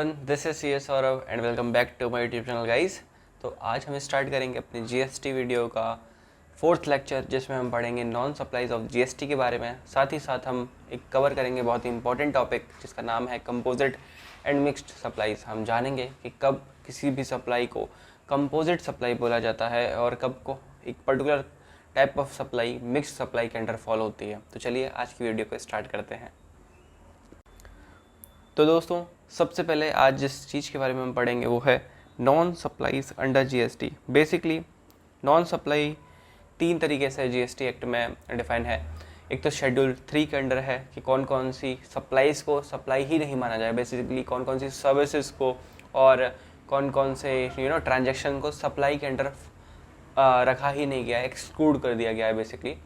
Everyone, this is C S Saurabh and welcome back to my YouTube channel guys. तो आज हम start करेंगे अपने जीएसटी वीडियो का फोर्थ लेक्चर, जिसमें हम पढ़ेंगे नॉन सप्लाईज ऑफ जीएसटी के बारे में। साथ ही साथ हम एक कवर करेंगे बहुत ही इंपॉर्टेंट टॉपिक जिसका नाम है कंपोजिट एंड मिक्स्ड सप्लाईज। हम जानेंगे कि कब किसी भी सप्लाई को कंपोजिट सप्लाई बोला जाता है और कब को एक particular type of supply mixed supply के अंडर फॉलो होती है। तो चलिए आज की वीडियो को स्टार्ट करते हैं। तो दोस्तों, सबसे पहले आज जिस चीज़ के बारे में हम पढ़ेंगे वो है non supplies under GST. Basically non supply तीन तरीके से जीएसटी एक्ट में डिफाइन है। एक तो शेड्यूल 3 के अंडर है कि कौन कौन सी सप्लाईज को सप्लाई ही नहीं माना जाए, बेसिकली कौन कौन सी सर्विसेज को और कौन कौन से ट्रांजेक्शन को सप्लाई के अंडर रखा ही नहीं गया है, एक्सक्लूड कर दिया गया है बेसिकली।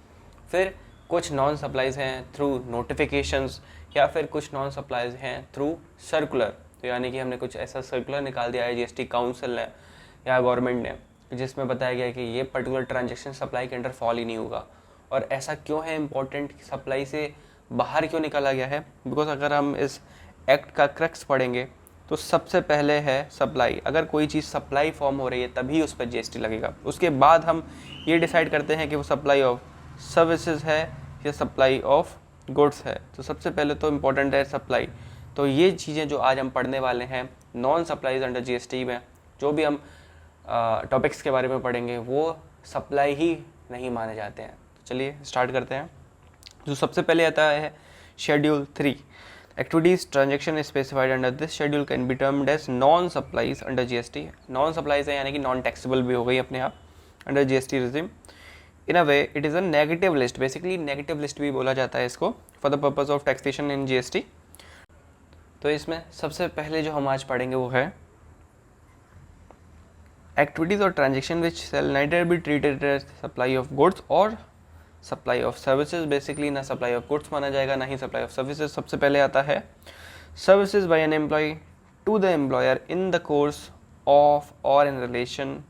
फिर कुछ नॉन सप्लाईज हैं थ्रू नोटिफिकेशंस या फिर कुछ नॉन सप्लाईज हैं थ्रू सर्कुलर। तो यानी कि हमने कुछ ऐसा सर्कुलर निकाल दिया है जीएसटी काउंसिल ने या गवर्नमेंट ने, जिसमें बताया गया है कि ये पर्टिकुलर ट्रांजैक्शन सप्लाई के अंडर फॉल ही नहीं होगा। और ऐसा क्यों है इम्पोर्टेंट, सप्लाई से बाहर क्यों निकाला गया है? बिकॉज अगर हम इस एक्ट का क्रक्स पढ़ेंगे तो सबसे पहले है सप्लाई। अगर कोई चीज़ सप्लाई फॉर्म हो रही है तभी उस पर जीएसटी लगेगा। उसके बाद हम ये डिसाइड करते हैं कि वो सप्लाई ऑफ सर्विसेज है या सप्लाई ऑफ गुड्स है। तो सबसे पहले तो इम्पोर्टेंट है सप्लाई। तो ये चीज़ें जो आज हम पढ़ने वाले हैं नॉन सप्लाईज अंडर जीएसटी में, जो भी हम टॉपिक्स के बारे में पढ़ेंगे वो सप्लाई ही नहीं माने जाते हैं। तो चलिए स्टार्ट करते हैं। जो सबसे पहले आता है schedule 3। Activities transaction specified under this schedule can be termed as non supplies under GST. Non supplies है यानी कि नॉन टैक्सेबल भी हो गई अपने आप under GST regime. In a way it is a negative list. Basically negative list भी बोला जाता है इसको for the purpose of taxation in GST. तो इसमें सबसे पहले जो हम आज पढ़ेंगे वो है एक्टिविटीज और transaction which shall neither be treated as supply of goods और सप्लाई ऑफ सर्विसेज। बेसिकली ना सप्लाई ऑफ गुड्स माना जाएगा ना ही सप्लाई ऑफ सर्विसेज। सबसे पहले आता है services by an employee to the employer in the course of or in relation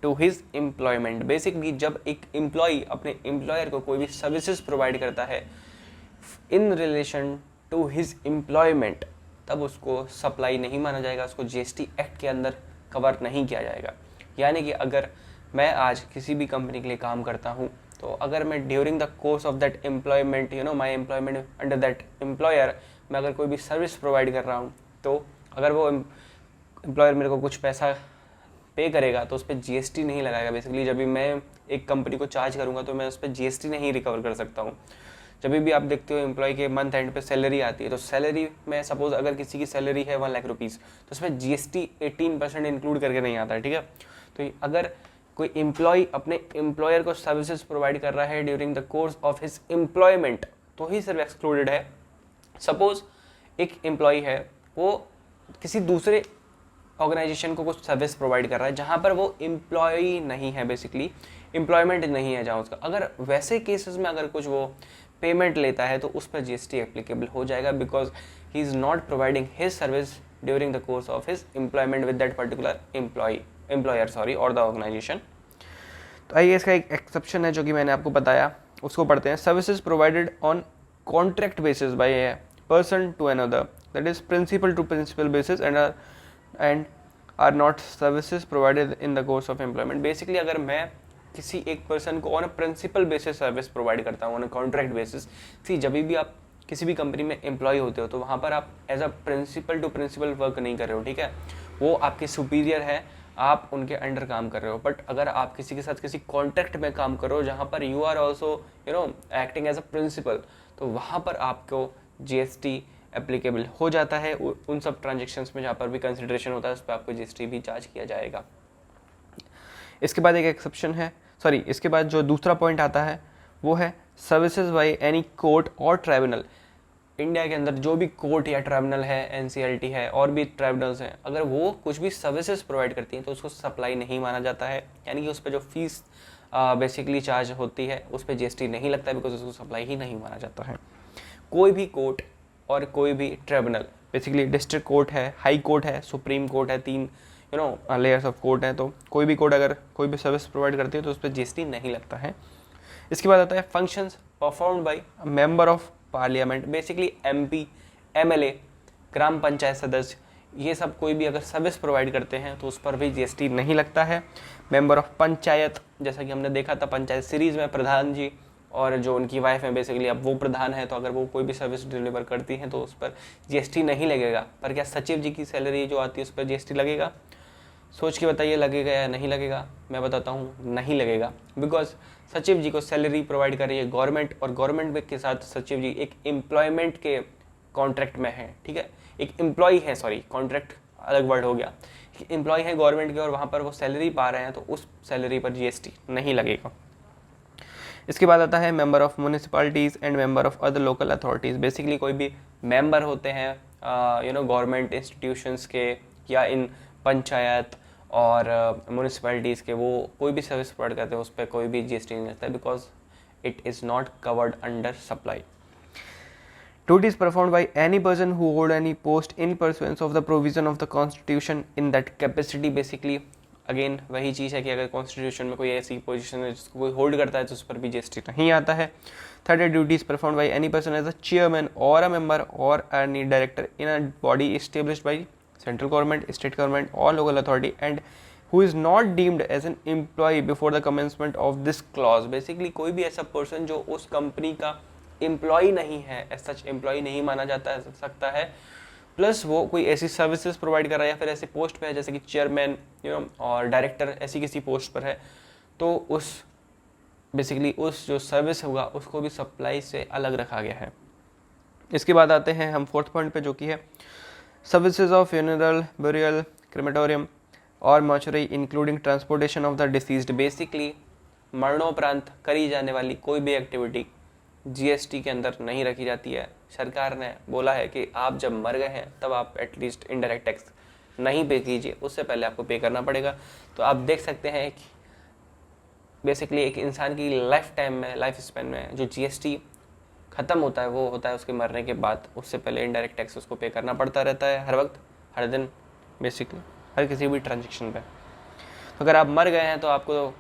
to his employment. Basically जब एक एम्प्लॉय अपने एम्प्लॉयर को कोई भी सर्विसेज प्रोवाइड करता है in relation to his employment, तब उसको सप्लाई नहीं माना जाएगा, उसको जीएसटी एक्ट के अंदर कवर नहीं किया जाएगा। यानी कि अगर मैं आज किसी भी कंपनी के लिए काम करता हूँ, तो अगर मैं during the course of that employment my employment under that employer, मैं अगर कोई भी सर्विस प्रोवाइड कर रहा हूँ, तो अगर वो एम्प्लॉयर मेरे को कुछ पैसा पे करेगा तो उस पर जीएसटी नहीं लगाएगा। बेसिकली जब भी मैं एक कंपनी को चार्ज करूंगा तो मैं उस पर जीएसटी नहीं रिकवर कर सकता हूँ। जब भी आप देखते हो एम्प्लॉय के मंथ एंड पे सैलरी आती है, तो सैलरी में सपोज अगर किसी की सैलरी है 1 लाख रुपीज़, तो उसमें जीएसटी 18% इंक्लूड करके नहीं आता है, ठीक है। तो अगर कोई एम्प्लॉय अपने एम्प्लॉयर को सर्विसेज प्रोवाइड कर रहा है during the course of his employment, तो ही सिर्फ एक्सक्लूडेड है। सपोज एक एम्प्लॉय है, वो किसी दूसरे ऑर्गेनाइजेशन को कुछ सर्विस प्रोवाइड कर रहा है जहाँ पर वो एम्प्लॉय नहीं है, बेसिकली एम्प्लॉयमेंट नहीं है जहाँ उसका, अगर वैसे केसेस में अगर कुछ वो पेमेंट लेता है तो उस पर जीएसटी एप्लीकेबल हो जाएगा, because he is not providing his service during the course of his employment with that particular employer और द ऑर्गेनाइजेशन। तो आइए इसका एक एक्सेप्शन है जो कि मैंने आपको बताया, उसको पढ़ते हैं। Services provided on contract basis by a person to another, that is principal to principal basis and are not services provided in the course of employment. Basically अगर मैं किसी एक पर्सन को on a principal basis service provide करता हूँ, on a contract basis. See, जब भी आप किसी भी कंपनी में एम्प्लॉय होते हो तो वहाँ पर आप as a principal to principal work नहीं कर रहे हो, ठीक है। वो आपके सुपीरियर है, आप उनके अंडर काम कर रहे हो। बट अगर आप किसी के साथ किसी कॉन्ट्रैक्ट में काम करो जहाँ पर you are also acting as a principal, तो वहाँ पर आपको जीएसटी एप्लीकेबल हो जाता है। उन सब ट्रांजेक्शन्स में जहाँ पर भी कंसिडरेशन होता है उस पर आपको जीएसटी भी चार्ज किया जाएगा। इसके बाद एक एक्सेप्शन है, इसके बाद जो दूसरा पॉइंट आता है वो है सर्विसेज बाय एनी कोर्ट और ट्राइब्यूनल। इंडिया के अंदर जो भी कोर्ट या ट्राइब्यूनल है, एनसीएलटी है और भी ट्राइब्यूनल्स हैं, अगर वो कुछ भी सर्विसेज प्रोवाइड करती हैं तो उसको सप्लाई नहीं माना जाता है। यानी कि उस पर जो फीस बेसिकली चार्ज होती है उस पर जीएसटी नहीं लगता है, बिकॉज उसको सप्लाई ही नहीं माना जाता है। कोई भी कोर्ट और कोई भी ट्राइब्यूनल, बेसिकली डिस्ट्रिक्ट कोर्ट है, हाई कोर्ट है, सुप्रीम कोर्ट है, 3 लेयर्स ऑफ कोर्ट हैं, तो कोई भी कोर्ट अगर कोई भी सर्विस प्रोवाइड करती है तो उस पर जीएसटी नहीं लगता है। इसके बाद आता है functions performed by member of parliament. Basically MP, MLA, ग्राम पंचायत सदस्य ये सब कोई भी अगर सर्विस प्रोवाइड करते हैं तो उस पर भी जीएसटी नहीं लगता है। मेंबर ऑफ पंचायत, जैसा कि हमने देखा था पंचायत सीरीज में, प्रधान जी और जो उनकी वाइफ है बेसिकली, अब वो प्रधान है तो अगर वो कोई भी सर्विस डिलीवर करती हैं तो उस पर जीएसटी नहीं लगेगा। पर क्या सचिव जी की सैलरी जो आती है उस पर जीएसटी लगेगा? सोच के बताइए, लगेगा या नहीं लगेगा? मैं बताता हूँ, नहीं लगेगा। बिकॉज सचिव जी को सैलरी प्रोवाइड कर रही है गवर्नमेंट, और गवर्नमेंट के साथ सचिव जी एक एम्प्लॉयमेंट के कॉन्ट्रैक्ट में है, ठीक है, एक एम्प्लॉय है, सॉरी कॉन्ट्रैक्ट अलग वर्ड हो गया, एम्प्लॉय है गवर्नमेंट के और वहाँ पर वो सैलरी पा रहे हैं तो उस सैलरी पर जीएसटी नहीं लगेगा। इसके बाद आता है member of municipalities and member of other local authorities. Basically कोई भी मेंबर होते हैं गवर्नमेंट इंस्टीट्यूशंस के या इन पंचायत और म्यूनिसिपैलिटीज़ के, वो कोई भी सर्विस प्रोवाइड करते हैं उस पर कोई भी जीएसटी नहीं लगता है, because it is not covered under supply. Duties performed by any person who hold any post in pursuance of the provision of the constitution in that capacity। basically again वही चीज़ है कि अगर कॉन्स्टिट्यूशन में कोई ऐसी पोजीशन है जिसको कोई होल्ड करता है तो उस पर भी जीएसटी नहीं आता है। थर्ड है duties perform by any person as a chairman or a member or any director in a body established by central government, state government or local authority and who is not deemed as an employee before the commencement of this clause. Basically कोई भी ऐसा person जो उस company का employ नहीं है, as such employ नहीं माना जाता है सकता है, प्लस वो कोई ऐसी सर्विसेज प्रोवाइड कर रहा है या फिर ऐसे पोस्ट पे है जैसे कि चेयरमैन और डायरेक्टर, ऐसी किसी पोस्ट पर है, तो उस बेसिकली उस जो सर्विस होगा उसको भी सप्लाई से अलग रखा गया है। इसके बाद आते हैं हम फोर्थ पॉइंट पे, जो कि है services of funeral, burial, crematorium or mortuary including transportation of the deceased. Basically मरणोपरांत करी जाने वाली कोई भी एक्टिविटी जीएसटी के अंदर नहीं रखी जाती है। सरकार ने बोला है कि आप जब मर गए हैं तब आप एटलीस्ट इनडायरेक्ट टैक्स नहीं पे कीजिए, उससे पहले आपको पे करना पड़ेगा। तो आप देख सकते हैं कि बेसिकली एक इंसान की लाइफ टाइम में, लाइफ स्पेन में जो जीएसटी ख़त्म होता है वो होता है उसके मरने के बाद। उससे पहले इनडायरेक्ट टैक्स उसको पे करना पड़ता रहता है हर वक्त, हर दिन, बेसिकली हर किसी भी ट्रांजेक्शन पे। तो अगर आप मर गए हैं तो आपको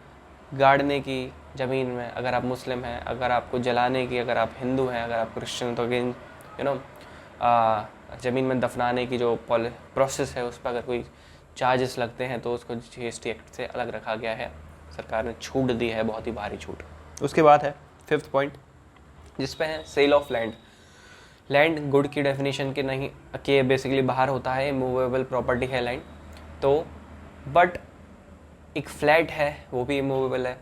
गाड़ने की ज़मीन में, अगर आप मुस्लिम हैं, अगर आपको जलाने की, अगर आप हिंदू हैं, अगर आप क्रिश्चियन, तो अगेन ज़मीन में दफनाने की जो प्रोसेस है उस पर अगर कोई चार्जेस लगते हैं तो उसको जीएसटी एक्ट से अलग रखा गया है। सरकार ने छूट दी है, बहुत ही भारी छूट। उसके बाद है फिफ्थ पॉइंट जिस पे है sale of land. Land good की डेफिनेशन के नहीं के बेसिकली बाहर होता है, मूवेबल प्रॉपर्टी है लैंड, तो बट एक फ्लैट है वो भी मूवेबल है।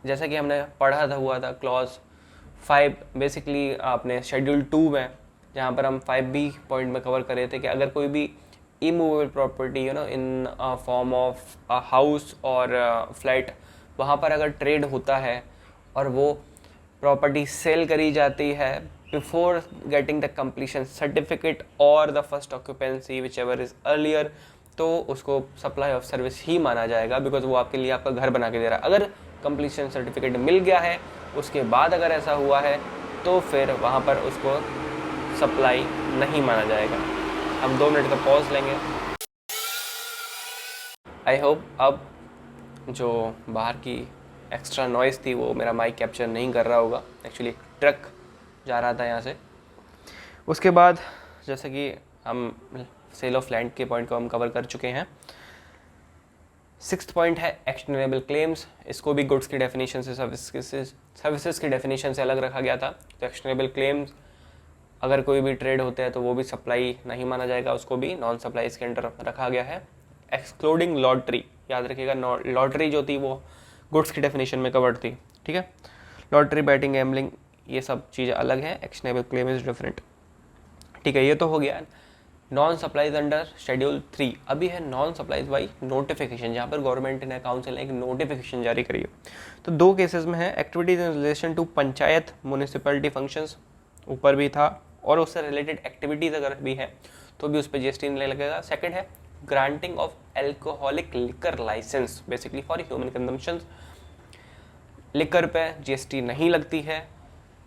जैसा कि हमने पढ़ा था हुआ था क्लॉज 5 बेसिकली आपने शेड्यूल 2 में, जहाँ पर हम 5B पॉइंट में कवर कर रहे थे कि अगर कोई भी immovable property in form of house और फ्लैट, वहाँ पर अगर ट्रेड होता है और वो प्रॉपर्टी सेल करी जाती है before getting the completion certificate or the first occupancy whichever is earlier, तो उसको सप्लाई ऑफ सर्विस ही माना जाएगा, बिकॉज वो आपके लिए आपका घर बना के दे रहा है। अगर कंप्लीशन सर्टिफिकेट मिल गया है उसके बाद अगर ऐसा हुआ है तो फिर वहाँ पर उसको सप्लाई नहीं माना जाएगा। हम 2 मिनट का पॉज लेंगे। आई होप अब जो बाहर की एक्स्ट्रा नॉइज़ थी वो मेरा माइक कैप्चर नहीं कर रहा होगा। एक्चुअली ट्रक जा रहा था यहाँ से। उसके बाद जैसे कि हम सेल ऑफ लैंड के पॉइंट को हम कवर कर चुके हैं। 6th पॉइंट है एक्शनेबल क्लेम्स। इसको भी गुड्स की डेफिनेशन से सर्विसेज की डेफिनेशन से अलग रखा गया था। तो एक्शनेबल क्लेम्स अगर कोई भी ट्रेड होते हैं तो वो भी सप्लाई नहीं माना जाएगा, उसको भी नॉन सप्लाई इसके अंडर रखा गया है। एक्सक्लूडिंग लॉटरी, याद रखिएगा लॉटरी जो थी वो गुड्स की डेफिनेशन में कवर्ड थी, ठीक है। लॉटरी, बैटिंग, गैम्बलिंग ये सब चीज़ें अलग हैं। एक्शनेबल क्लेम इज डिफरेंट, ठीक है। ये तो हो गया नॉन सप्लाईज अंडर शेड्यूल 3। अभी है नॉन सप्लाईज बाई नोटिफिकेशन, जहाँ पर गवर्नमेंट ने काउंसिल ने एक नोटिफिकेशन जारी करी है। तो 2 केसेस में है, activities in relation to panchayat municipality functions ऊपर भी था, और उससे रिलेटेड एक्टिविटीज अगर भी है तो भी उस पर जीएसटी नहीं लगेगा। सेकंड है granting of alcoholic liquor license, basically for human consumption. Liquor पे जीएसटी नहीं लगती है,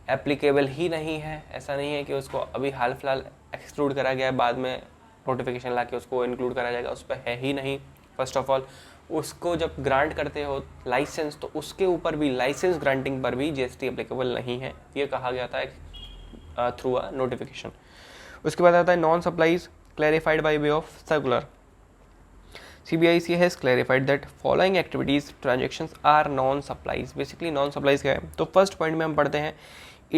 एप्लीकेबल ही नहीं है। ऐसा नहीं है कि उसको अभी हाल फिलहाल एक्सक्लूड करा गया है, बाद में नोटिफिकेशन ला के उसको इंक्लूड करा जाएगा, उस पर है ही नहीं। फर्स्ट ऑफ ऑल उसको जब ग्रांट करते हो लाइसेंस तो उसके ऊपर भी, लाइसेंस ग्रांटिंग पर भी जीएसटी एप्लीकेबल नहीं है, ये कहा गया था थ्रू अ नोटिफिकेशन। उसके बाद आता है non supplies clarified by way of circular. CBIC has clarified that following activities transactions are non-supplies. Basically non-supplies क्या है? तो फर्स्ट पॉइंट में हम पढ़ते हैं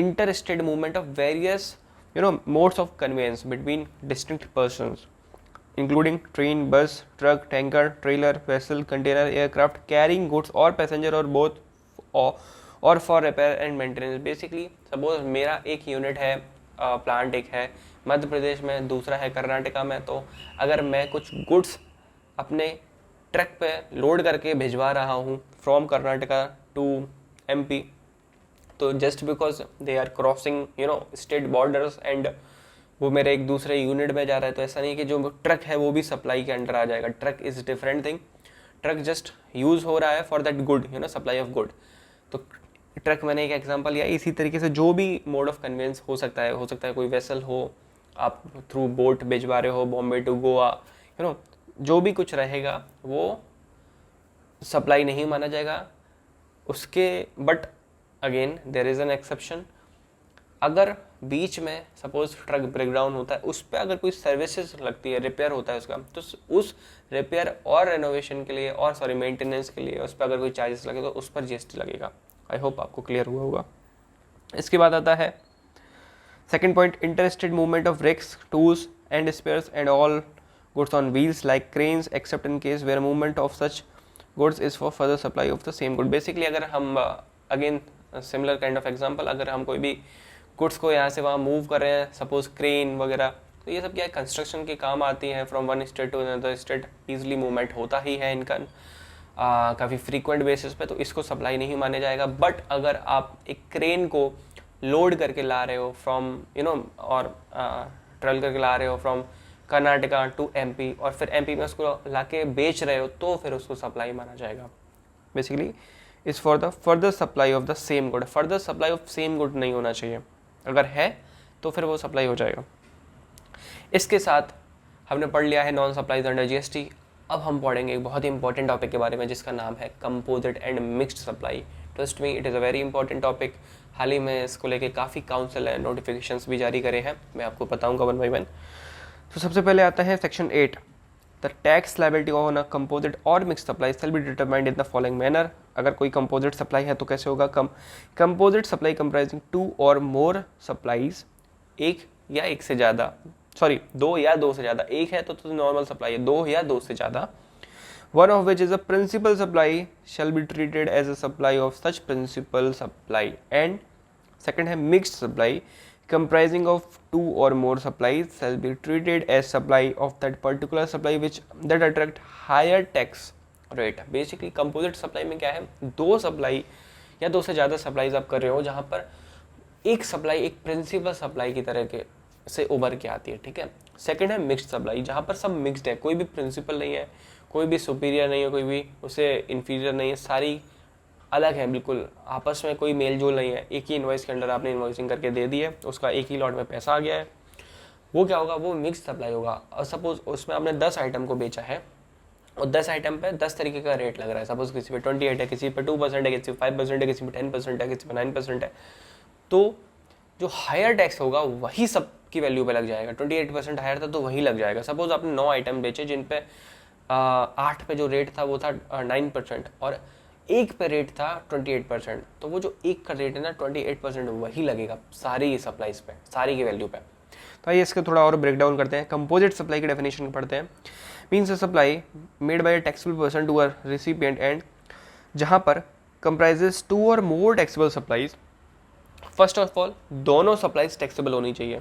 interstate movement of various modes of conveyance between distinct persons, including train, bus, truck, tanker, trailer, vessel, container, aircraft carrying goods or passenger or both, or for repair and maintenance. Basically suppose मेरा एक unit है, plant एक है मध्य प्रदेश में, दूसरा है कर्नाटका में, तो अगर मैं कुछ गुड्स अपने ट्रक पे लोड करके भिजवा रहा हूँ फ्रॉम कर्नाटका टू एमपी, तो just because they are crossing state borders and वो मेरे एक दूसरे यूनिट में जा रहा है, तो ऐसा नहीं कि जो ट्रक है वो भी सप्लाई के अंडर आ जाएगा. Truck is different thing. Truck just use हो रहा है for that good, supply of good. तो ट्रक मैंने एक एग्जांपल लिया. इसी तरीके से जो भी मोड ऑफ कन्वेंस हो सकता है कोई वेसल हो, आप थ्रू बोट भिजवा रहे हो बॉम्बे टू गोवा, जो भी कुछ रहेगा वो सप्लाई नहीं माना जाएगा उसके. But again there is an exception. अगर बीच में सपोज ट्रक ब्रेकडाउन होता है, उस पर अगर कोई सर्विसेज लगती है, रिपेयर होता है उसका, तो उस रिपेयर और रेनोवेशन के लिए और मेंटेनेंस के लिए उस पर अगर कोई चार्जेस लगे तो उस पर जीएसटी लगेगा. आई होप आपको क्लियर हुआ होगा. इसके बाद आता है second point, interstate movement of rigs, tools and spares and all goods on wheels like cranes except in case where movement of such goods is for further supply of the same good. Basically अगर हम again similar kind of example, अगर हम कोई भी goods को यहाँ से वहाँ मूव कर रहे हैं, सपोज क्रेन वगैरह, तो ये सब क्या है, कंस्ट्रक्शन के काम आती हैं. From one state to another state easily movement होता ही है इनका काफ़ी फ्रीक्वेंट बेसिस पे, तो इसको सप्लाई नहीं माने जाएगा. बट अगर आप एक क्रेन को लोड करके ला रहे हो फ्रॉम और ट्रेवल करके ला रहे हो फ्रॉम कर्नाटका टू एमपी और फिर एमपी में उसको लाके बेच रहे हो, तो फिर उसको सप्लाई माना जाएगा. Basically is for the further supply of the same good. Further supply of same good नहीं होना चाहिए, अगर है तो फिर वो सप्लाई हो जाएगा. इसके साथ हमने पढ़ लिया है नॉन सप्लाईज अंडर जीएसटी. अब हम पढ़ेंगे एक बहुत ही इंपॉर्टेंट टॉपिक के बारे में जिसका नाम है composite and mixed supply. Trust me, it is a very important topic. हाल ही में इसको लेके काफ़ी काउंसिल है, नोटिफिकेशंस भी जारी करे हैं, मैं आपको बताऊंगा वन बाई वन. तो सबसे पहले आता है section 8. The tax liability on a composite or mix supply shall be determined in the following manner. अगर कोई कंपोजिट सप्लाई है तो कैसे होगा? Composite supply comprising two or more supplies, एक या एक से ज़्यादा, दो या दो से ज़्यादा. एक है तो नॉर्मल सप्लाई है, दो या दो से ज़्यादा. One of which is a principal supply shall be treated as a supply of such principal supply. And second है mixed supply comprising of two or more supplies shall be treated as supply of that particular supply that attract higher tax rate. Basically composite supply में क्या है, दो supply या दो से ज़्यादा supplies आप कर रहे हो जहाँ पर एक सप्लाई एक प्रिंसिपल सप्लाई की तरह के से उभर के आती है. ठीक है. सेकेंड है मिक्स्ड सप्लाई, जहाँ पर सब मिक्स्ड है, कोई भी प्रिंसिपल नहीं है, कोई भी सुपीरियर नहीं है, कोई भी उससे इन्फीरियर नहीं है, सारी अलग है बिल्कुल, आपस में कोई मेल जोल नहीं है. एक ही इन्वॉइस के अंडर आपने इन्वॉइसिंग करके दे दी है, उसका एक ही लॉट में पैसा आ गया है, वो क्या होगा, वो मिक्स सप्लाई होगा. और सपोज उसमें आपने 10 आइटम को बेचा है और 10 आइटम पे 10 तरीके का रेट लग रहा है. सपोज किसी पे 28 है, किसी पे 2% है, किसी पे 5% है, किसी पे 10% है, किसी पे 9% है. तो जो हायर टैक्स होगा वही सब की वैल्यू पे लग जाएगा. 28% हायर था तो वही लग जाएगा. सपोज आपने 9 आइटम बेचे जिन पे 8 पे जो रेट था वो था 9% और एक पे रेट था 28%, तो वो जो एक का रेट है ना 28% वही लगेगा सारी सप्लाईज पे, सारी की वैल्यू पे. तो आइए इसके थोड़ा और ब्रेक डाउन करते हैं. कंपोजिट सप्लाई की डेफिनेशन पढ़ते हैं. Means a supply made by a taxable person to a recipient and जहाँ पर comprises two or more taxable supplies. First of all दोनों सप्लाईज टैक्सेबल होनी चाहिए.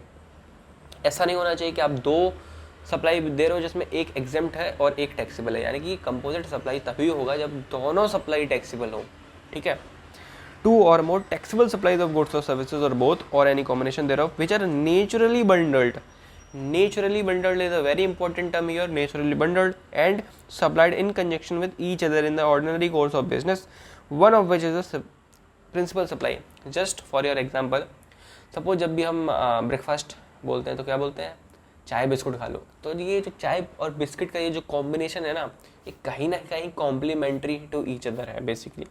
ऐसा नहीं होना चाहिए कि आप दो सप्लाई दे रहे हो जिसमें एक एग्जेम्प्ट है और एक टैक्सेबल है. यानी कि कंपोजिट सप्लाई तभी होगा जब दोनों सप्लाई टैक्सेबल हो. ठीक है. Two or more taxable supplies of goods or services or both or any combination thereof which are naturally bundled. Naturally bundled is a very important term here. Naturally bundled and supplied in conjunction with each other in the ordinary course of business, one of which is a principal supply. Just for your example, suppose जब भी हम breakfast बोलते हैं तो क्या बोलते हैं, चाय बिस्कुट खा लो. तो ये जो चाय और बिस्किट का ये जो कॉम्बिनेशन है ना, ये कहीं ना कहीं कॉम्प्लीमेंट्री टू ईच अदर है. बेसिकली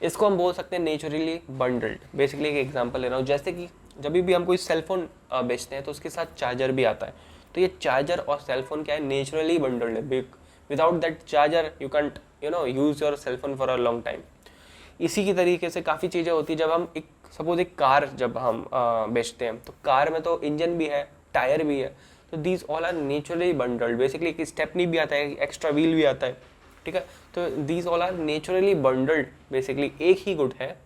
इसको हम बोल सकते हैं नेचुरली बंडल्ड. बेसिकली एक एग्जांपल ले रहा हूँ, जैसे कि जब भी हम कोई सेलफोन बेचते हैं तो उसके साथ चार्जर भी आता है. तो ये चार्जर और सेलफोन क्या है, नेचुरली बंडल्ड है। Without that charger you can't use your cellphone for a long time. इसी की तरीके से काफ़ी चीज़ें होती है। जब हम सपोज एक कार जब हम बेचते हैं, तो कार में तो इंजन भी है, टायर भी है, तो these all are naturally bundled. Basically एक स्टेपनी भी आता है, एक्स्ट्रा व्हील भी आता है, ठीक है। तो these all are naturally bundled, basically एक ही गुड है।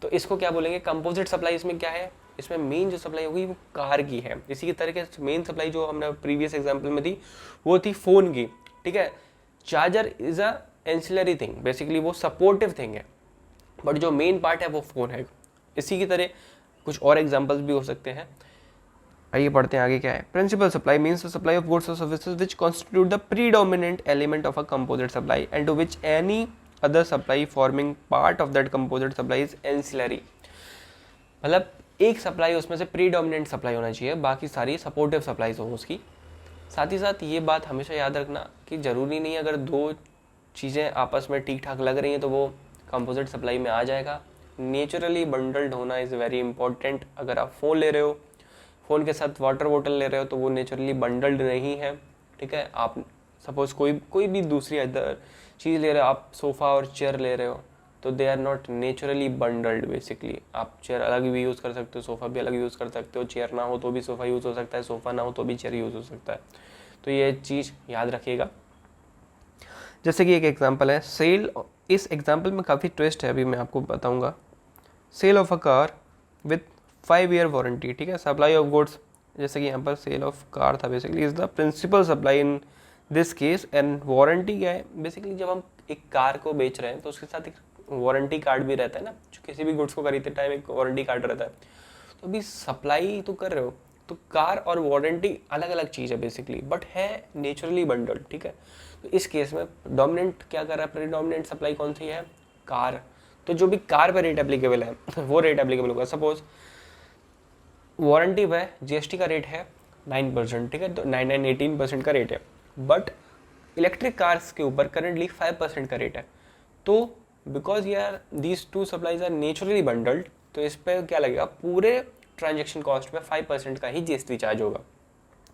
तो इसको क्या बोलेंगे, कंपोजिट सप्लाई। इसमें क्या है, इसमें मेन जो सप्लाई होगी वो कार की है। इसी की तरीके से मेन सप्लाई जो हमने प्रीवियस एग्जांपल में थी वो थी फ़ोन की, ठीक है। Charger is a ancillary thing, basically वो सपोर्टिव थिंग है, बट जो मेन पार्ट है वो फ़ोन है। इसी की तरह कुछ और एग्जांपल्स भी हो सकते हैं। आइए पढ़ते हैं आगे क्या है। Principal supply means the supply of goods or services which constitute the predominant element of a composite supply and to which any other supply forming part of that composite supply is ancillary. मतलब एक supply उसमें से predominant supply होना चाहिए, बाकी सारी supportive supplies हो उसकी। साथ ही साथ ये बात हमेशा याद रखना कि ज़रूरी नहीं अगर दो चीज़ें आपस में ठीक ठाक लग रही हैं तो वो कंपोजिट सप्लाई में आ जाएगा। नेचुरली बंडल्ड होना इज़ वेरी इंपॉर्टेंट। अगर आप फ़ोन ले रहे हो, फ़ोन के साथ वाटर बोतल ले रहे हो, तो वो नेचुरली बंडल्ड नहीं है, ठीक है। आप सपोज़ कोई भी दूसरी अदर चीज़ ले रहे हो, आप सोफ़ा और चेयर ले रहे हो, तो they are not naturally bundled. Basically आप चेयर अलग भी यूज़ कर सकते हो, सोफ़ा भी अलग यूज़ कर सकते हो, चेयर ना हो तो भी सोफ़ा यूज़ हो सकता है, सोफ़ा ना हो तो भी चेयर यूज़ हो सकता है। तो ये चीज़ याद रखिएगा। जैसे कि एक एग्जांपल है सेल। इस एग्जांपल में काफ़ी ट्विस्ट है, अभी मैं आपको बताऊंगा। Sale of a car with 5 year warranty, ठीक है। सप्लाई ऑफ गुड्स, जैसे कि यहाँ पर सेल ऑफ कार था, basically is the principal supply in this case. And warranty क्या है, बेसिकली जब हम एक कार को बेच रहे हैं तो उसके साथ एक वारंटी कार्ड भी रहता है ना, जो किसी भी गुड्स को खरीदते टाइम एक वारंटी कार्ड रहता है। तो अभी सप्लाई तो कर रहे हो, तो कार और वारंटी अलग अलग चीज़ है बेसिकली, बट है नेचुरली बंडल्ड, ठीक है। तो इस केस में डोमिनेंट क्या कर रहा है, प्रीडोमिनेंट सप्लाई कौन सी है, कार। तो जो भी कार पे रेट एप्लीकेबल है वो रेट एप्लीकेबल होगा। सपोज वारंटी पे जीएसटी का रेट है 9%, ठीक है, तो 18% का रेट है, बट इलेक्ट्रिक कार्स के ऊपर करेंटली 5% का रेट है। तो बिकॉज यार these two supplies are naturally bundled, तो इस पर क्या लगेगा, पूरे ट्रांजेक्शन कॉस्ट पे 5% का ही जीएसटी चार्ज होगा।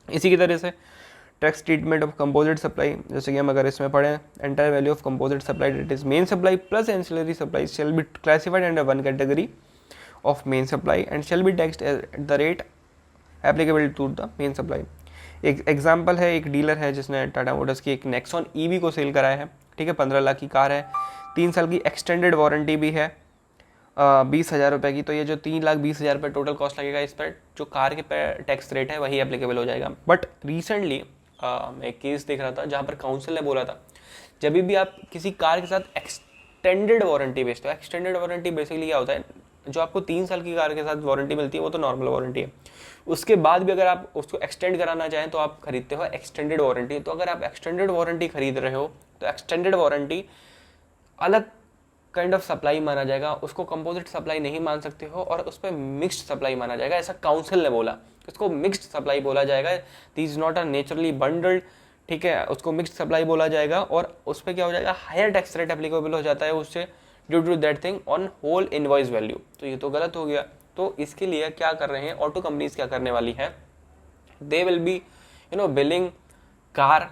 इसी की तरह से tax treatment of composite supply, जैसे कि हम अगर इसमें पढ़ें, entire value of composite supply that is main supply plus ancillary supply shall be classified under one category of main supply and shall be taxed at the rate applicable to the main supply. एक example है, एक dealer है जिसने Tata Motors की एक Nexon EV को cell कराया है, ठीक है। 15 लाख की कार है, 3 साल की एक्सटेंडेड वारंटी भी है, 20,000 रुपये की। तो ये जो 3,20,000 रुपये टोटल कॉस्ट लगेगा, इस पर जो कार के टैक्स रेट है वही एप्लीकेबल हो जाएगा। बट रिसेंटली मैं एक केस देख रहा था जहाँ पर काउंसिल ने बोला था, जब भी आप किसी कार के साथ एक्सटेंडेड वारंटी बेचते हो, एक्सटेंडेड वारंटी बेसिकली क्या होता है, जो आपको 3 साल की कार के साथ वारंटी मिलती है वो तो नॉर्मल वारंटी है, उसके बाद भी अगर आप उसको एक्सटेंड कराना चाहें तो आप खरीदते हो एक्सटेंडेड वारंटी। तो अगर आप एक्सटेंडेड वारंटी खरीद रहे हो तो एक्सटेंडेड वारंटी अलग काइंड ऑफ सप्लाई माना जाएगा, उसको कंपोजिट सप्लाई नहीं मान सकते हो, और उस पर मिक्स्ड सप्लाई माना जाएगा। ऐसा काउंसिल ने बोला, इसको मिक्स्ड सप्लाई बोला जाएगा। This is not a naturally bundled, ठीक है, उसको मिक्स्ड सप्लाई बोला जाएगा। और उस पर क्या हो जाएगा, हायर टैक्स रेट एप्लीकेबल हो जाता है उससे, due to that thing on whole invoice value. तो ये तो गलत हो गया। तो इसके लिए क्या कर रहे हैं ऑटो कंपनीज, क्या करने वाली है, they will be billing car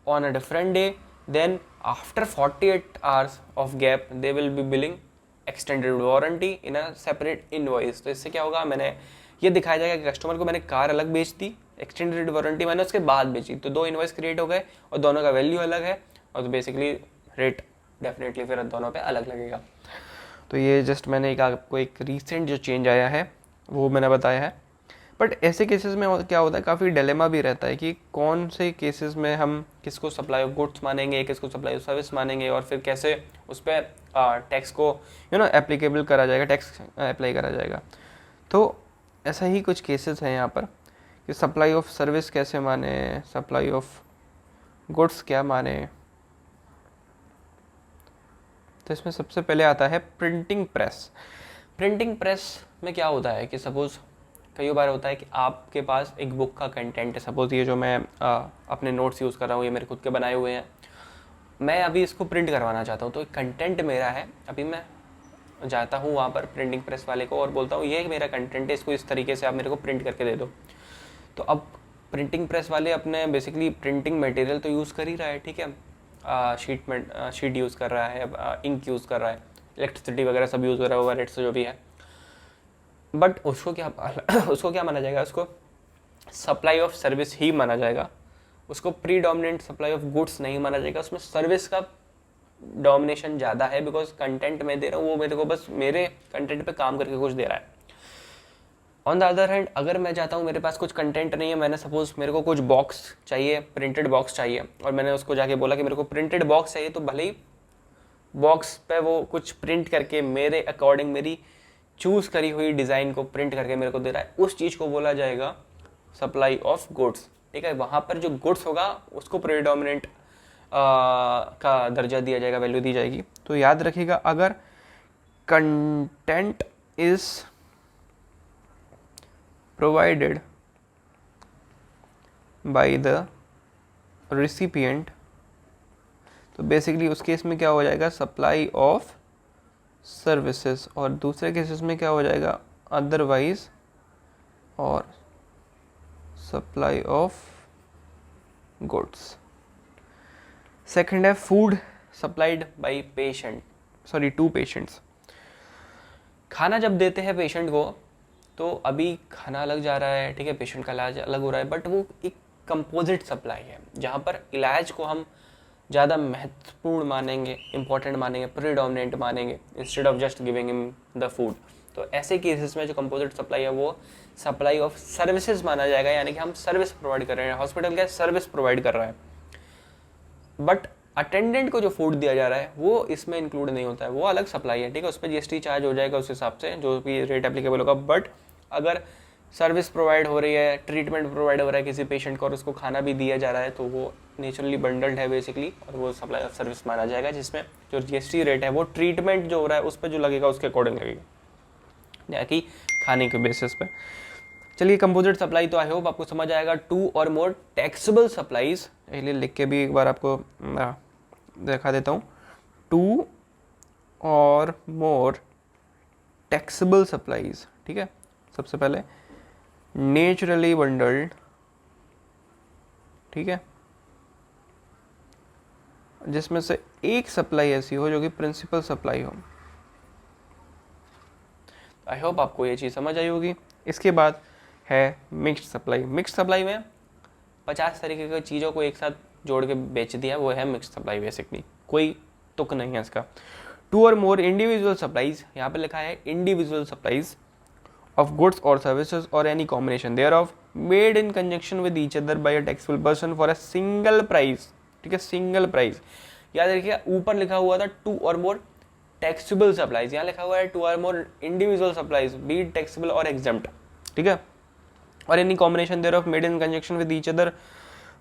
on a different day, then after 48 hours of gap they will be billing extended warranty in a separate invoice। तो इससे क्या होगा, मैंने ये दिखाया जाएगा कि कस्टमर को मैंने कार अलग बेच दी, एक्सटेंडेड वारंटी मैंने उसके बाद बेची, तो 2 इनवॉइस क्रिएट हो गए और दोनों का वैल्यू अलग है, और तो बेसिकली रेट डेफिनेटली फिर दोनों पे अलग लगेगा। तो ये जस्ट मैंने आपको एक रिसेंट जो चेंज आया है वो मैंने बताया है। बट ऐसे केसेस में क्या होता है, काफ़ी डिलेमा भी रहता है कि कौन से केसेस में हम किसको सप्लाई ऑफ गुड्स मानेंगे, किसको सप्लाई ऑफ सर्विस मानेंगे, और फिर कैसे उस पर टैक्स को एप्लीकेबल करा जाएगा, टैक्स अप्लाई करा जाएगा। तो ऐसा ही कुछ केसेस हैं यहाँ पर कि सप्लाई ऑफ सर्विस कैसे माने, सप्लाई ऑफ गुड्स क्या माने। तो इसमें सबसे पहले आता है प्रिंटिंग प्रेस। प्रिंटिंग प्रेस में क्या होता है कि सपोज़ कई बार होता है कि आपके पास एक बुक का कंटेंट है, सपोज ये जो मैं अपने नोट्स यूज़ कर रहा हूँ, ये मेरे खुद के बनाए हुए हैं, मैं अभी इसको प्रिंट करवाना चाहता हूँ। तो एक कंटेंट मेरा है, अभी मैं जाता हूँ वहाँ पर प्रिंटिंग प्रेस वाले को और बोलता हूँ ये मेरा कंटेंट है, इसको इस तरीके से आप मेरे को प्रिंट करके दे दो। तो अब प्रिंटिंग प्रेस वाले अपने बेसिकली प्रिंटिंग मटेरियल तो यूज़ कर ही रहा है, ठीक है, शीट यूज़ कर रहा है, इंक यूज़ कर रहा है, इलेक्ट्रिसिटी वगैरह सब यूज़ कर रहा है, ओवर से जो भी है, बट उसको क्या उसको क्या माना जाएगा, उसको सप्लाई ऑफ सर्विस ही माना जाएगा, उसको प्रीडोमिनेंट सप्लाई ऑफ गुड्स नहीं माना जाएगा, उसमें सर्विस का डोमिनेशन ज़्यादा है, बिकॉज कंटेंट मैं दे रहा हूँ वो मेरे को बस मेरे कंटेंट पे काम करके कुछ दे रहा है। ऑन द अदर हैंड अगर मैं चाहता हूँ, मेरे पास कुछ कंटेंट नहीं है, मैंने सपोज मेरे को कुछ बॉक्स चाहिए, प्रिंटेड बॉक्स चाहिए, और मैंने उसको जाके बोला कि मेरे को प्रिंटेड बॉक्स चाहिए, तो भले ही बॉक्स पे वो कुछ प्रिंट करके मेरे अकॉर्डिंग मेरी चूज़ करी हुई डिज़ाइन को प्रिंट करके मेरे को दे रहा है, उस चीज़ को बोला जाएगा सप्लाई ऑफ गुड्स, ठीक है। वहाँ पर जो गुड्स होगा उसको प्रीडोमिनेंट का दर्जा दिया जाएगा, वैल्यू दी जाएगी। तो याद रखिएगा, अगर content is provided by the recipient, तो बेसिकली उस केस में क्या हो जाएगा, सप्लाई ऑफ सर्विसेज, और दूसरे केसेस में क्या हो जाएगा, अदरवाइज और सप्लाई ऑफ गुड्स। सेकंड है food supplied by patient, sorry to patients. खाना जब देते हैं पेशेंट को, तो अभी खाना अलग जा रहा है, ठीक है, पेशेंट का इलाज अलग हो रहा है, बट वो एक कंपोजिट सप्लाई है, जहाँ पर इलाज को हम ज़्यादा महत्वपूर्ण मानेंगे, इंपॉर्टेंट मानेंगे, प्रीडोमिनेंट मानेंगे, instead of just giving him the food. तो ऐसे केसेस में जो कंपोजिट सप्लाई है वो सप्लाई ऑफ सर्विसेज माना जाएगा, यानी कि हम सर्विस प्रोवाइड कर रहे हैं, हॉस्पिटल क्या सर्विस प्रोवाइड कर रहा है, बट अटेंडेंट को जो फूड दिया जा रहा है वो इसमें इंक्लूड नहीं होता है, वो अलग सप्लाई है, ठीक है, उस पर जीएसटी चार्ज हो जाएगा उस हिसाब से जो भी रेट एप्लीकेबल होगा। बट अगर सर्विस प्रोवाइड हो रही है, ट्रीटमेंट प्रोवाइड हो रहा है किसी पेशेंट को और उसको खाना भी दिया जा रहा है, तो वो नेचुरली बंडल्ड है बेसिकली, और वो सप्लाई ऑफ सर्विस माना जाएगा, जिसमें जो जीएसटी रेट है वो ट्रीटमेंट जो हो रहा है उस पर जो लगेगा उसके अकॉर्डिंग लगेगा, या कि खाने के बेसिस पे। चलिए, कंपोजिट सप्लाई तो आई होप आपको समझ आएगा। To or more taxable supplies, इसलिए लिख के भी एक बार आपको दिखा देता हूँ। To or more taxable supplies, ठीक है। सबसे पहले नेचुरली बंडल्ड, ठीक है, जिसमें से एक सप्लाई ऐसी हो जो कि प्रिंसिपल सप्लाई हो। आई होप आपको ये चीज़ समझ आई होगी। इसके बाद है मिक्स्ड सप्लाई। मिक्स्ड सप्लाई में 50 तरीके की चीज़ों को एक साथ जोड़ के बेच दिया, वो है मिक्स्ड सप्लाई बेसिकली, कोई तुक नहीं है इसका। To or more individual supplies, यहाँ पे लिखा है individual supplies of goods or services or any combination thereof made in conjunction with each other by a taxable person for a single price, ठीक है, सिंगल प्राइस। याद रखिए, ऊपर लिखा हुआ था to or more taxable supplies, यहाँ लिखा हुआ है two or more individual supplies be taxable और एग्जम्प्ट, ठीक है, और any combination thereof made in conjunction with each other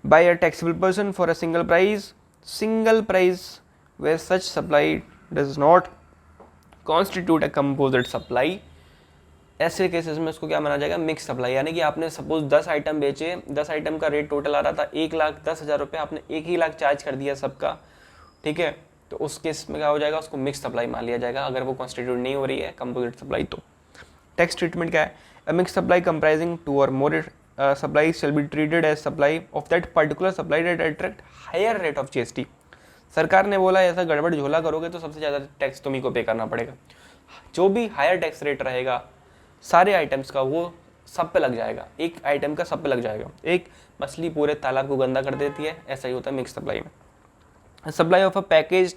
by a taxable person for a single price where such supply does not constitute a composite supply। ऐसे cases में उसको क्या माना जाएगा, मिक्स सप्लाई, यानी कि आपने सपोज 10 आइटम बेचे, 10 आइटम का रेट टोटल आ रहा था 1,10,000 रुपये, आपने 1 ही लाख चार्ज कर दिया सबका, ठीक है, तो उस केस में क्या हो जाएगा, उसको मिक्स सप्लाई मान लिया जाएगा, अगर वो कॉन्स्टिट्यूट नहीं हो रही है कंपोजिट सप्लाई। तो टैक्स ट्रीटमेंट क्या है, a mix supply comprising two or more supply shall be treated as supply of that particular supply that attract higher rate of GST. सरकार ने बोला ऐसा गड़बड़ झोला करोगे तो सबसे ज़्यादा टैक्स तुम्ही को पे करना पड़ेगा, जो भी हायर टैक्स रेट रहेगा सारे आइटम्स का वो सब पे लग जाएगा, एक आइटम का सब पे लग जाएगा। एक मछली पूरे तालाब को गंदा कर देती है, ऐसा ही होता है मिक्स सप्लाई में। Supply of a package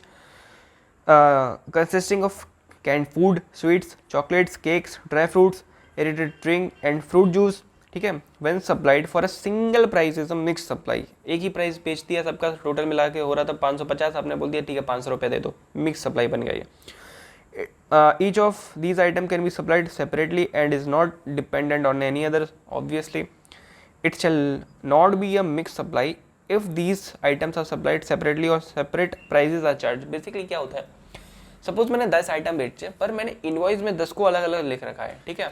consisting of canned food, sweets, chocolates, cakes, dry fruits, aerated drink and fruit juice, ठीक है, when supplied for a single price is a mix supply. एक ही प्राइस बेच दिया, सबका total मिला के हो रहा था 550, आपने बोल दिया ठीक है 500 रुपये दे दो, मिक्स सप्लाई बन गई है। Each of these item can be supplied separately and is not dependent on any other. Obviously, it shall not be a mixed supply if these items are supplied separately or separate prices are charged. Basically क्या होता है, suppose मैंने 10 item बेचे पर मैंने invoice में 10 को अलग अलग लिख रखा है, ठीक है,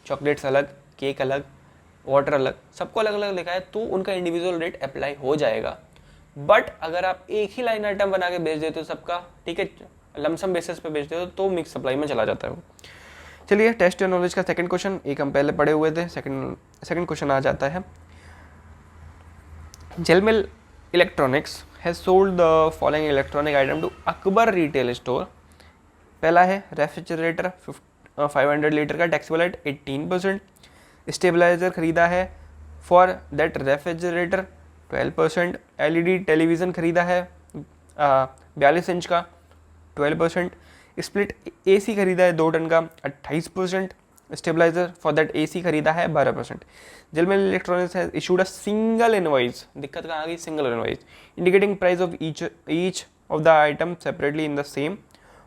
चॉकलेट्स अलग, केक अलग, वाटर अलग, सबको अलग अलग लिखा है, तो उनका इंडिविजुअल रेट अप्लाई हो जाएगा। बट अगर आप एक ही लाइन आइटम बना के बेच देते हो सबका, ठीक है, लमसम बेसिस पे बेचते हो तो मिक्स सप्लाई में चला जाता है वो। चलिए, टेस्ट योर नॉलेज का सेकंड क्वेश्चन, एक हम पहले पढ़े हुए थे, सेकंड क्वेश्चन आ जाता है। Gelmil Electronics has sold the following electronic item to Akbar retail store. पहला है रेफ्रिजरेटर 500 लीटर का टैक्सेबल एट 18%. स्टेबलाइजर खरीदा है for that refrigerator 12%. LED television खरीदा है 42 इंच का 12%. स्प्लिट एसी खरीदा है 2 टन का 28%. स्टेबलाइजर फॉर दैट एसी खरीदा है 12%. जेलमिल electronics has issued a single invoice. दिक्कत कहाँ आ गई? Single invoice indicating price of each of the item separately in the same.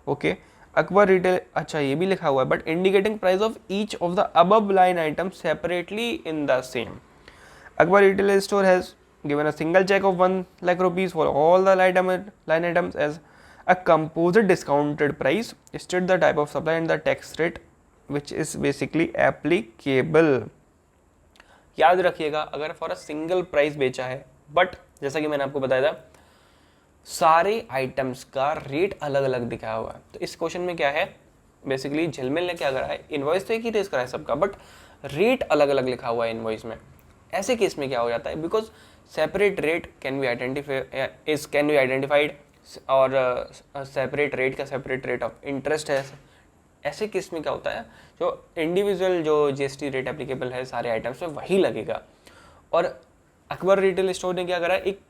Okay. Akbar retail, अच्छा ये भी लिखा हुआ है, but indicating price of each of the above line item separately in the same. Akbar retail store has given a single check of 1 lakh rupees for all the line items as a composite discounted price. State the type of supply and the tax rate which is basically applicable. याद रखिएगा, अगर for a single price बेचा है, but जैसा कि मैंने आपको बताया था सारे आइटम्स का रेट अलग अलग दिखाया हुआ है. तो इस क्वेश्चन में क्या है, बेसिकली झिलमिल ने क्या करा है, इनवॉइस तो एक ही रेज करा है सबका, बट रेट अलग अलग लिखा हुआ है इनवॉइस में. ऐसे केस में क्या हो जाता है, because separate rate can be identified और सेपरेट रेट का सेपरेट रेट ऑफ इंटरेस्ट है. ऐसे केस में क्या होता है, जो इंडिविजुअल जो जीएसटी रेट एप्लीकेबल है सारे आइटम्स में वही लगेगा. और अकबर रिटेल स्टोर ने क्या करा, एक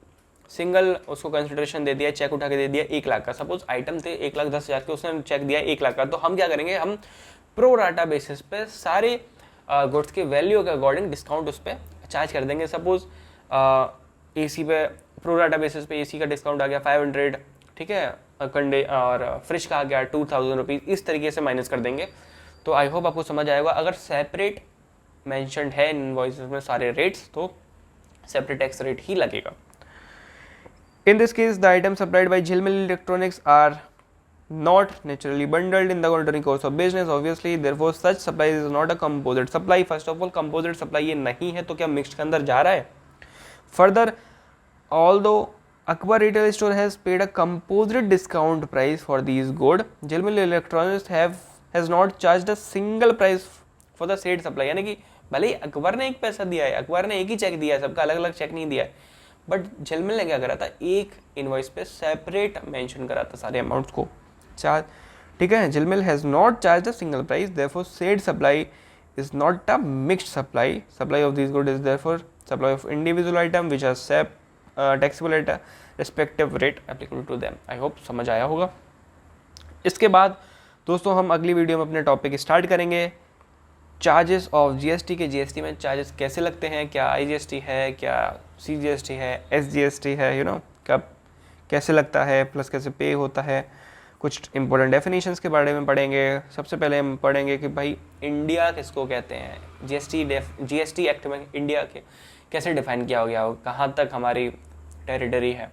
सिंगल उसको कंसिडरेशन दे दिया, चेक उठा के दे दिया 1 लाख का. सपोज आइटम थे 1,10,000 के, उसने चेक दिया 1 लाख का. तो हम क्या करेंगे, हम प्रो राटा बेसिस पे सारे गुड्स के वैल्यू के अकॉर्डिंग डिस्काउंट उस पर चार्ज कर देंगे. सपोज एसी पे प्रो राटा बेसिस पे एसी का डिस्काउंट आ गया 500, ठीक है, कंडे और फ्रिज का आ गया 2,000 रुपीज़. इस तरीके से माइनस कर देंगे. तो आई होप आपको समझ आएगा. अगर सेपरेट मैंशनड है इनवॉइसेस में सारे रेट्स, तो सेपरेट टैक्स रेट ही लगेगा. In this case, the items supplied by Jilmil Electronics are not naturally bundled in the ordinary course of business. Obviously, therefore, such supply is not a composite supply. First of all, composite supply ये नहीं है, तो क्या mixed के अंदर जा रहा है? Further, although Akbar Retail Store has paid a composite discount price for these goods, Jilmil Electronics has not charged a single price for the said supply. यानी कि भले ही अकबर ने एक पैसा दिया है, अकबर ने एक ही चेक दिया है, सबका अलग अलग चेक नहीं दिया है, बट झिलमिल ने क्या करा था, एक इनवॉइस पे सेपरेट मेंशन करा था सारे अमाउंट्स को चार्ज. ठीक है, Jhilmil has not charge the single price, therefore said supply is not a mixed supply. Supply of this good is therefore supply of individual item which are taxable at a respective rate applicable to them. I hope समझ आया होगा. इसके बाद दोस्तों हम अगली video में अपने टॉपिक स्टार्ट करेंगे. चार्जेस ऑफ जीएसटी के, जीएसटी में चार्जेस कैसे लगते हैं, क्या आईजीएसटी है, क्या सीजीएसटी है, एसजीएसटी है, यू नो, कब कैसे लगता है, प्लस कैसे पे होता है. कुछ इंपॉर्टेंट डेफिनेशंस के बारे में पढ़ेंगे. सबसे पहले हम पढ़ेंगे कि भाई इंडिया किसको कहते हैं, जीएसटी एक्ट में इंडिया के कैसे डिफाइन किया हो गया हो, कहाँ तक हमारी टेरिटरी है.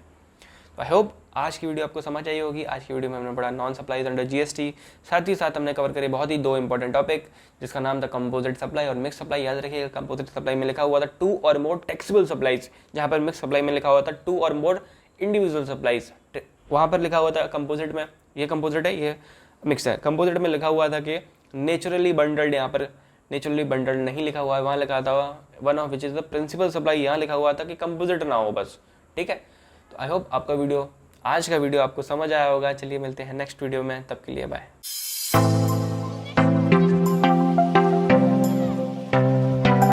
तो आई होप आज की वीडियो आपको समझ आई होगी. आज की वीडियो में हमने पढ़ा नॉन सप्लाईज अंडर जीएसटी, साथ ही साथ हमने कवर करे बहुत ही 2 इंपॉर्टेंट टॉपिक, जिसका नाम था कंपोजिट सप्लाई और मिक्स सप्लाई. याद रखिएगा, कंपोजिट सप्लाई में लिखा हुआ था 2 और मोर टैक्सेबल सप्लाईज, जहाँ पर मिक्स सप्लाई में लिखा हुआ था 2 और मोर इंडिविजुअल सप्लाईज. वहाँ पर लिखा हुआ था कंपोजिट में, ये कंपोजिट है, ये मिक्स है. कंपोजिट में लिखा हुआ था कि नेचुरली बंडल्ड, यहाँ पर नेचुरली बंडल्ड नहीं लिखा हुआ है, वहाँ लिखा था one of which is the principal supply, यहाँ लिखा हुआ था कि कंपोजिट ना हो बस. ठीक है, तो आई होप आपका वीडियो, आज का वीडियो आपको समझ आया होगा. चलिए मिलते हैं नेक्स्ट वीडियो में, तब के लिए बाय.